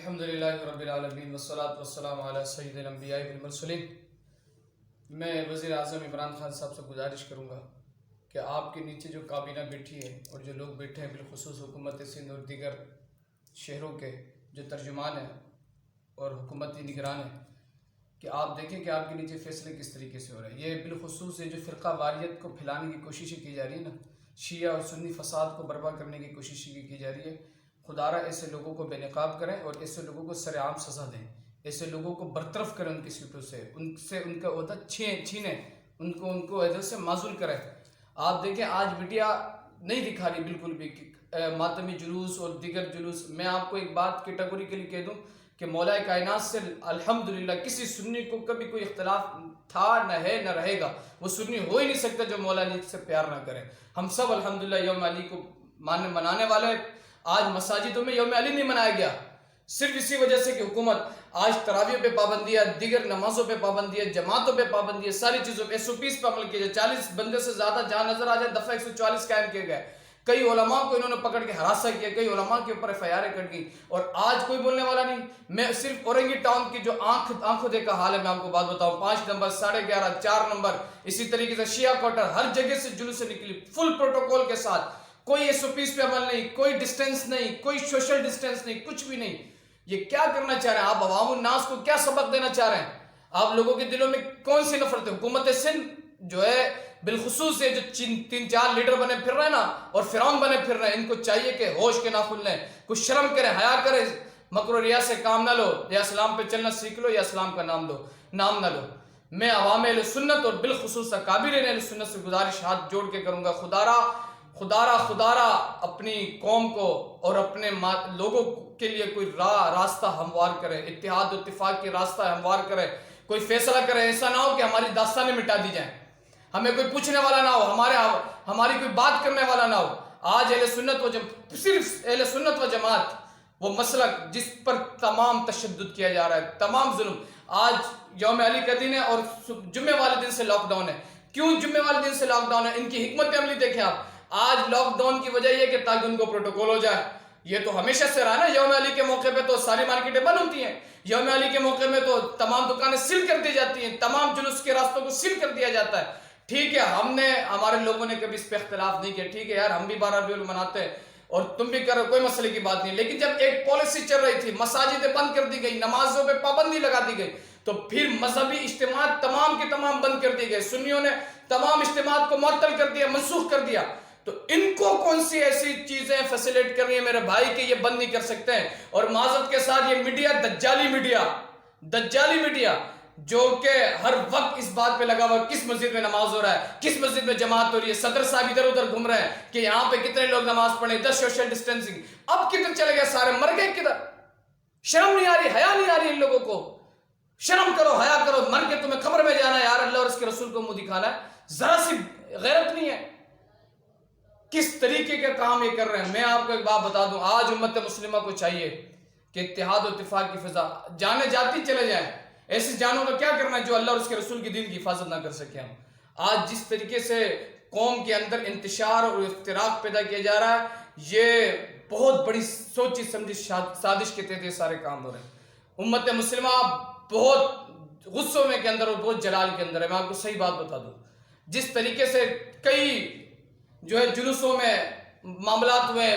الحمدللہ رب العالمین والصلاة والسلام علی سید الانبیاء والمرسلین۔ میں وزیر اعظم عمران خان صاحب سے گزارش کروں گا کہ آپ کے نیچے جو کابینہ بیٹھی ہے اور جو لوگ بیٹھے ہیں، بالخصوص حکومت سندھ اور دیگر شہروں کے جو ترجمان ہیں اور حکومتی نگران ہیں، کہ آپ دیکھیں کہ آپ کے نیچے فیصلے کس طریقے سے ہو رہے ہیں۔ یہ بالخصوص یہ جو فرقہ واریت کو پھیلانے کی کوششیں کی جا رہی ہیں نا، شیعہ اور سنی فساد کو برپا کرنے کی کوشش کی جا رہی ہے، خدا را ایسے لوگوں کو بے نقاب کریں اور ایسے لوگوں کو سر عام سزا دیں، ایسے لوگوں کو برطرف کریں، ان کی سیٹوں سے ان کا عہدہ چھینیں، ان کو عہدے سے معزول کریں۔ آپ دیکھیں آج میڈیا نہیں دکھا رہی بالکل بھی ماتمی جلوس اور دیگر جلوس۔ میں آپ کو ایک بات کیٹیگوریکلی کہہ دوں کہ مولا کائنات سے الحمدللہ کسی سنی کو کبھی کوئی اختلاف تھا نہ ہے نہ رہے گا۔ وہ سنی ہو ہی نہیں سکتا جو مولا علی سے پیار نہ کرے۔ ہم سب الحمدللہ یوم علی کو منانے والے۔ آج مساجدوں میں یوم علی نہیں منایا گیا صرف اسی وجہ سے کہ حکومت آج تراویح پہ پابندی ہے، دیگر نمازوں پہ پابندی ہے، جماعتوں پہ پابندی ہے، ساری چیزوں پہ SOPs پہ عمل کیا جائے۔ 40 بندے سے زیادہ جہاں نظر آ جائے دفعہ 144 قائم کیے گئے۔ کئی علماء کو انہوں نے پکڑ کے ہراساں کیا، کئی علماء کے اوپر FIR کٹ گئی، اور آج کوئی بولنے والا نہیں۔ میں صرف اورنگی ٹاؤن کی جو آنکھوں دیکھا حال ہے میں آپ کو بات بتاؤں، 5 نمبر 11:30 4 نمبر اسی طریقے سے شیعہ کوارٹر ہر جگہ سے جلوس سے نکلی فل پروٹوکول کے ساتھ، کوئی SOPs پہ عمل نہیں، کوئی ڈسٹینس نہیں، کوئی سوشل ڈسٹینس نہیں، کچھ بھی نہیں۔ یہ کیا کرنا چاہ رہے ہیں آپ؟ عوام الناس کو کیا سبق دینا چاہ رہے ہیں آپ؟ لوگوں کے دلوں میں کون سی نفرت ہے؟ حکومت سندھ جو ہے بالخصوص یہ جو 3-4 لیڈر بنے پھر رہے ہیں نا اور فرعون بنے پھر رہے ہیں، ان کو چاہیے کہ ہوش کے ناخن لیں، کچھ شرم کریں، حیا کریں، مکر و ریا سے کام نہ لو، یا اسلام پہ چلنا سیکھ لو یا اسلام کا نام نہ لو۔ میں عوام اہل سنت اور بالخصوص اکابر اہل سنت سے گزارش ہاتھ جوڑ کے کروں گا، خدا را اپنی قوم کو اور اپنے لوگوں کے لیے کوئی راستہ ہموار کرے، اتحاد و اتفاق کی راستہ ہموار کرے، کوئی فیصلہ کرے۔ ایسا نہ ہو کہ ہماری داستانیں مٹا دی جائیں، ہمیں کوئی پوچھنے والا نہ ہو، ہماری کوئی بات کرنے والا نہ ہو۔ آج صرف اہل سنت و جماعت وہ مسلک جس پر تمام تشدد کیا جا رہا ہے، تمام ظلم۔ آج یوم علی کا دن ہے اور جمعے والے دن سے لاک ڈاؤن ہے۔ کیوں جمعے والے دن سے لاک ڈاؤن ہے؟ ان کی حکمت عملی دیکھیں آپ۔ آج لاک ڈاؤن کی وجہ یہ کہ تاکہ ان کو پروٹوکول ہو جائے۔ یہ تو ہمیشہ سے رہا نا، یوم علی کے موقع پہ تو ساری مارکیٹیں بند ہوتی ہیں، یوم علی کے موقع میں تو تمام دکانیں سیل کر دی جاتی ہیں، تمام جلوس کے راستوں کو سیل کر دیا جاتا ہے۔ ٹھیک ہے، ہمارے لوگوں نے کبھی اس پہ اختلاف نہیں کیا، ٹھیک ہے یار، ہم بھی 12 ربیع الاول مناتے ہیں اور تم بھی کرو، کوئی مسئلے کی بات نہیں۔ لیکن جب ایک پالیسی چل رہی تھی، مساجدیں بند کر دی گئی، نمازوں پہ پابندی لگا دی گئی، تو پھر مذہبی اجتماعات تمام کے تمام بند کر دیے گئے، سنیوں نے تمام اجتماعات کو معطل کر دیا، منسوخ کر دیا۔ تو ان کو کون سی ایسی چیزیں فیسیلیٹ کر رہی ہیں میرے بھائی کہ یہ بند نہیں کر سکتے ہیں؟ اور معذرت کے ساتھ یہ میڈیا دجالی میڈیا جو کہ ہر وقت اس بات پہ لگا ہوا کس مسجد میں نماز ہو رہا ہے، کس مسجد میں جماعت ہو رہی ہے، صدر صاحب ادھر ادھر گھوم رہے ہیں کہ یہاں پہ کتنے لوگ نماز پڑھیں، 10 سوشل ڈسٹینسنگ۔ اب کدھر چلے گئے سارے؟ مر گئے کدھر؟ شرم نہیں آ رہی، حیا نہیں آ رہی ان لوگوں کو؟ شرم کرو، حیا کرو، مر کے تمہیں قبر میں جانا ہے یار، اللہ اور اس کے رسول کو منہ دکھانا ہے، ذرا سی غیرت نہیں ہے؟ کس طریقے کے کام یہ کر رہے ہیں؟ میں آپ کو ایک بات بتا دوں، آج امت مسلمہ کو چاہیے کہ اتحاد و اتفاق کی فضا، جانے جاتی چلے جائیں، ایسی جانوں کا کیا کرنا ہے جو اللہ اور اس کے رسول کی دین کی حفاظت نہ کر سکے ہم۔ آج جس طریقے سے قوم کے اندر انتشار اور افتراق پیدا کیا جا رہا ہے، یہ بہت بڑی سوچی سمجھی سازش کے تحت یہ سارے کام ہو رہے ہیں۔ امت مسلمہ بہت غصوں میں کے اندر اور بہت جلال کے اندر ہے۔ میں آپ کو صحیح بات بتا دوں، جس طریقے سے کئی جو ہے جلوسوں میں معاملات میں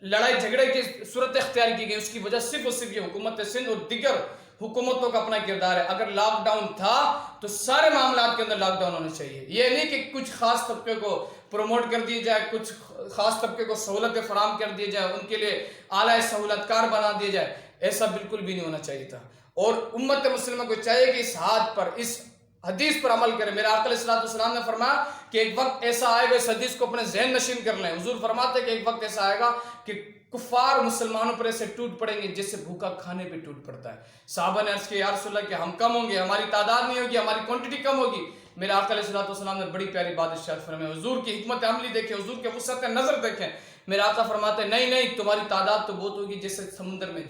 لڑائی جھگڑے کی صورت اختیار کی گئی، اس کی وجہ صرف اور صرف یہ حکومت سندھ اور دیگر حکومتوں کا اپنا کردار ہے۔ اگر لاک ڈاؤن تھا تو سارے معاملات کے اندر لاک ڈاؤن ہونے چاہیے۔ یہ نہیں کہ کچھ خاص طبقے کو پروموٹ کر دیا جائے، کچھ خاص طبقے کو سہولتیں فراہم کر دی جائے، ان کے لیے اعلیٰ سہولت کار بنا دیا جائے، ایسا بالکل بھی نہیں ہونا چاہیے تھا۔ اور امت مسلمہ کو چاہیے کہ اس ہاتھ پر، اس حدیث پر عمل کرے۔ میرے آقا علیہ السلام نے فرمایا کہ ایک وقت ایسا آئے گا، اس حدیث کو اپنے ذہن نشین کر لیں۔ حضور فرماتے ہیں کہ ایک وقت ایسا آئے گا کہ کفار مسلمانوں پر ایسے ٹوٹ پڑیں گے جیسے بھوکا کھانے پہ ٹوٹ پڑتا ہے۔ صحابہ نے عرض کیا یا رسول اللہ کہ ہم کم ہوں گے، ہماری تعداد نہیں ہوگی، ہماری کوانٹٹی کم ہوگی۔ میرے آقا علیہ السلام نے بڑی پیاری بات ارشاد فرمائی، حضور کی حکمت عملی دیکھیں، حضور کے وسعت نظر دیکھیں۔ میرے آقا فرماتے ہیں نہیں تمہاری تعداد تو بہت ہوگی جیسے سمندر میں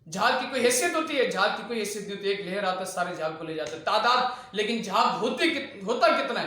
جھاگ کی کوئی حیثیت ہوتی ہے؟ جھاگ کی کوئی حیثیت نہیں ہوتی، ایک لہر آتا ہے سارے جھاگ کو لے جاتے ہیں، تعداد، لیکن جھاگ ہوتا کتنا ہے؟